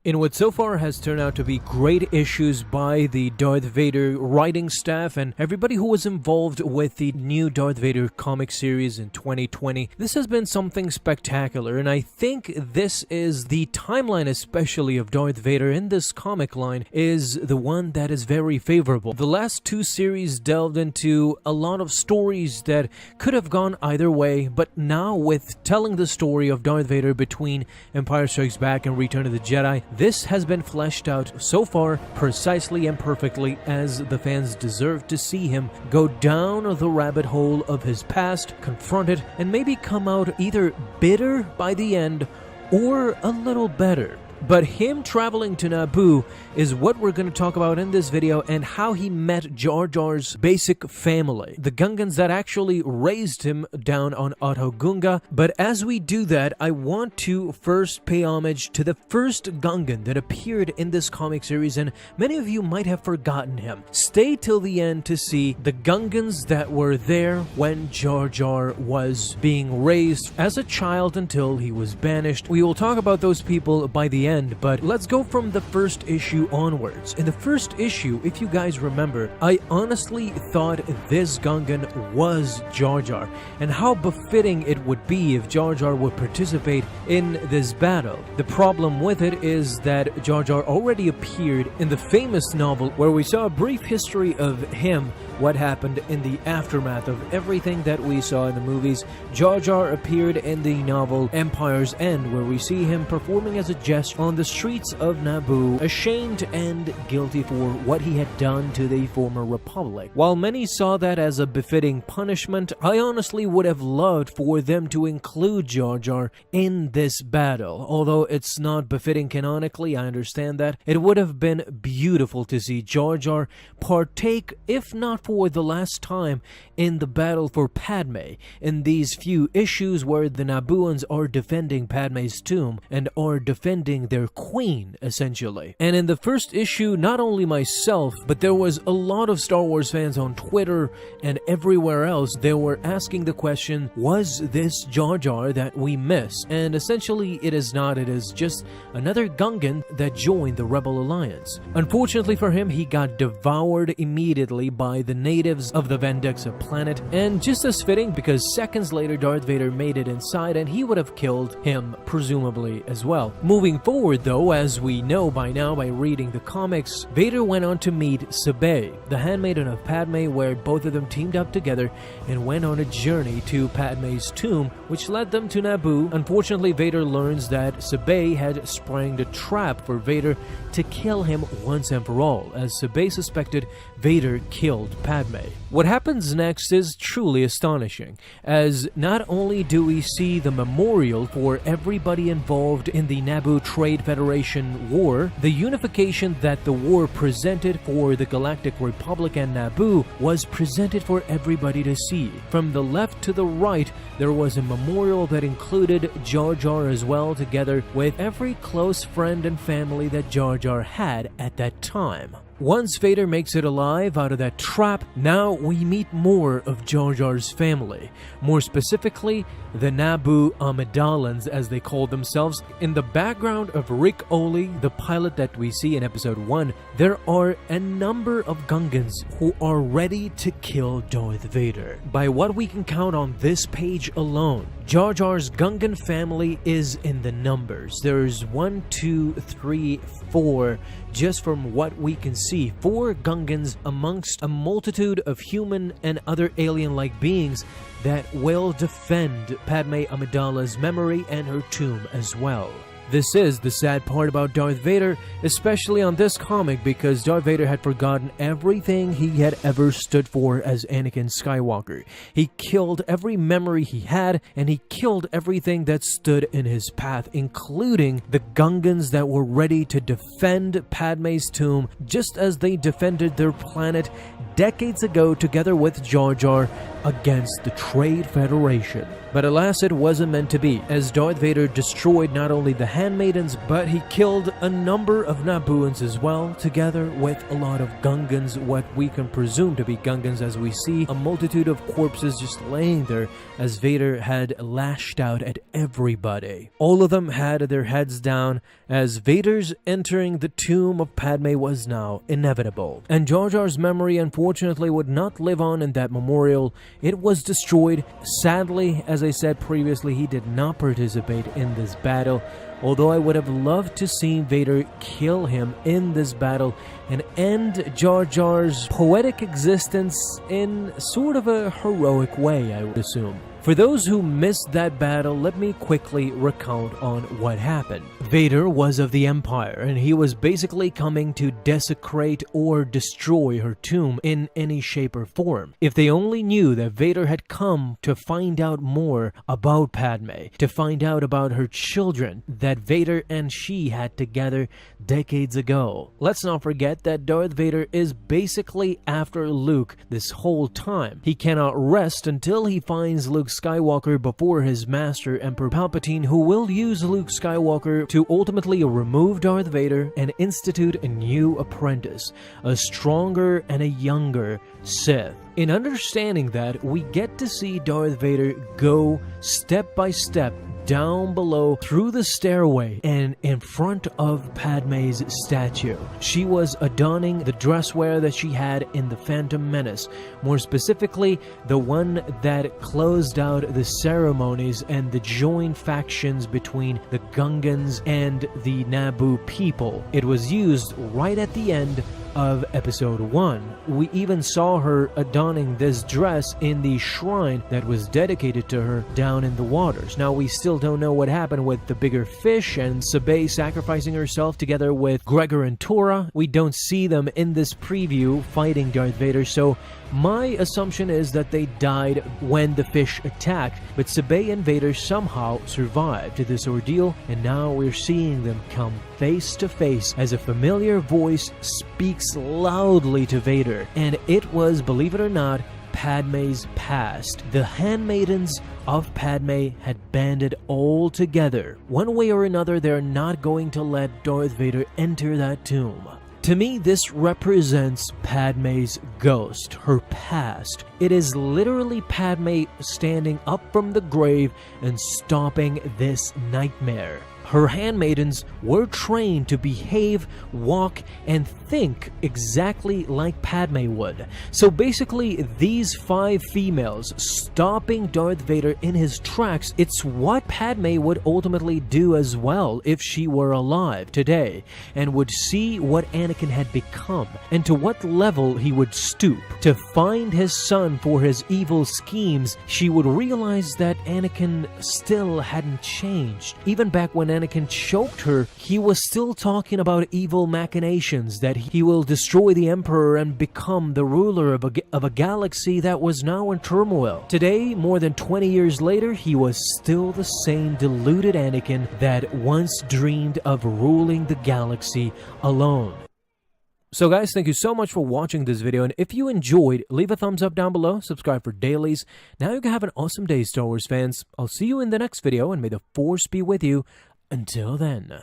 In what so far has turned out to be great issues by the Darth Vader writing staff and everybody who was involved with the new Darth Vader comic series in 2020, this has been something spectacular, and I think this is the timeline, especially of Darth Vader in this comic line, is the one that is very favorable. The last two series delved into a lot of stories that could have gone either way, but now with telling the story of Darth Vader between Empire Strikes Back and Return of the Jedi, this has been fleshed out so far precisely and perfectly as the fans deserve to see him go down the rabbit hole of his past, confront it, and maybe come out either bitter by the end or a little better. But him traveling to Naboo is what we're going to talk about in this video, and how he met Jar Jar's basic family, the Gungans that actually raised him down on Oto Gunga. But as we do that, I want to first pay homage to the first Gungan that appeared in this comic series, and many of you might have forgotten him. Stay till the end to see the Gungans that were there when Jar Jar was being raised as a child until he was banished. We will talk about those people by the end, but let's go from the first issue onwards. In the first issue, if you guys remember, I honestly thought this Gungan was Jar Jar, and how befitting it would be if Jar Jar would participate in this battle. The problem with it is that Jar Jar already appeared in the famous novel where we saw a brief history of him, what happened in the aftermath of everything that we saw in the movies. Jar Jar appeared in the novel Empire's End, where we see him performing as a jester on the streets of Naboo, ashamed and guilty for what he had done to the former Republic. While many saw that as a befitting punishment, I honestly would have loved for them to include Jar Jar in this battle. Although it's not befitting canonically, I understand that. It would have been beautiful to see Jar Jar partake, if not for the last time, in the battle for Padme, in these few issues where the Nabooans are defending Padme's tomb and are defending their queen, essentially. And in the first issue, not only myself, but there was a lot of Star Wars fans on Twitter and everywhere else, they were asking the question, was this Jar Jar that we miss? And essentially, it is not. It is just another Gungan that joined the Rebel Alliance. Unfortunately for him, he got devoured immediately by the natives of the Vendexa planet, and just as fitting because seconds later Darth Vader made it inside and he would have killed him, presumably, as well. Moving forward though, as we know by now by reading the comics, Vader went on to meet Sabé, the handmaiden of Padme, where both of them teamed up together and went on a journey to Padme's tomb, which led them to Naboo. Unfortunately, Vader learns that Sabé had sprung a trap for Vader to kill him once and for all, as Sabé suspected Vader killed Padme. What happens next is truly astonishing, as not only do we see the memorial for everybody involved in the Naboo Trade Federation war, the unification that the war presented for the Galactic Republic and Naboo was presented for everybody to see. From the left to the right, there was a memorial that included Jar Jar as well, together with every close friend and family that Jar Jar had at that time. Once Vader makes it alive out of that trap, now we meet more of Jar Jar's family. More specifically, the Naboo Amidalans, as they call themselves. In the background of Ric Olié, the pilot that we see in episode 1, there are a number of Gungans who are ready to kill Darth Vader. By what we can count on this page alone, Jar Jar's Gungan family is in the numbers. There's 1, 2, 3, 4, just from what we can see, 4 Gungans amongst a multitude of human and other alien-like beings that will defend Padme Amidala's memory and her tomb as well. This is the sad part about Darth Vader, especially on this comic, because Darth Vader had forgotten everything he had ever stood for as Anakin Skywalker. He killed every memory he had, and he killed everything that stood in his path, including the Gungans that were ready to defend Padme's tomb, just as they defended their planet decades ago together with Jar Jar against the Trade Federation. But alas, it wasn't meant to be, as Darth Vader destroyed not only the handmaidens, but he killed a number of Nabooans as well, together with a lot of Gungans, what we can presume to be Gungans, as we see a multitude of corpses just laying there as Vader had lashed out at everybody. All of them had their heads down, as Vader's entering the tomb of Padme was now inevitable. And Jar Jar's memory unfortunately would not live on in that memorial. It was destroyed. Sadly, as I said previously, he did not participate in this battle, although I would have loved to see Vader kill him in this battle and end Jar Jar's poetic existence in sort of a heroic way, I would assume. For those who missed that battle, let me quickly recount on what happened. Vader was of the Empire, and he was basically coming to desecrate or destroy her tomb in any shape or form. If they only knew that Vader had come to find out more about Padme, to find out about her children that Vader and she had together decades ago. Let's not forget that Darth Vader is basically after Luke this whole time. He cannot rest until he finds Luke Skywalker before his master Emperor Palpatine, who will use Luke Skywalker to ultimately remove Darth Vader and institute a new apprentice, a stronger and a younger Sith. In understanding that, we get to see Darth Vader go step by step down below through the stairway and in front of Padme's statue. She was adorning the dress wear that she had in The Phantom Menace, more specifically the one that closed out the ceremonies and the joint factions between the Gungans and the Naboo people. It was used right at the end of episode 1. We even saw her adorning this dress in the shrine that was dedicated to her down in the waters. Now, we still don't know what happened with the bigger fish and Sabé sacrificing herself together with Gregor and Tora. We don't see them in this preview fighting Darth Vader, so my assumption is that they died when the fish attacked, but Sabé and Vader somehow survived this ordeal, and now we're seeing them come face to face as a familiar voice speaks loudly to Vader. And it was, believe it or not, Padme's past. The handmaidens of Padme had banded all together. One way or another, they're not going to let Darth Vader enter that tomb. To me, this represents Padme's ghost, her past. It is literally Padme standing up from the grave and stopping this nightmare. Her handmaidens were trained to behave, walk, and think exactly like Padme would. So basically, these 5 females stopping Darth Vader in his tracks, it's what Padme would ultimately do as well if she were alive today, and would see what Anakin had become, and to what level he would stoop. To find his son for his evil schemes, she would realize that Anakin still hadn't changed. Even back when Anakin choked her, he was still talking about evil machinations, that he will destroy the Emperor and become the ruler of a galaxy that was now in turmoil. Today, more than 20 years later, he was still the same deluded Anakin that once dreamed of ruling the galaxy alone. So guys, thank you so much for watching this video, and if you enjoyed, leave a thumbs up down below, subscribe for dailies. Now you can have an awesome day, Star Wars fans. I'll see you in the next video, and may the Force be with you. Until then.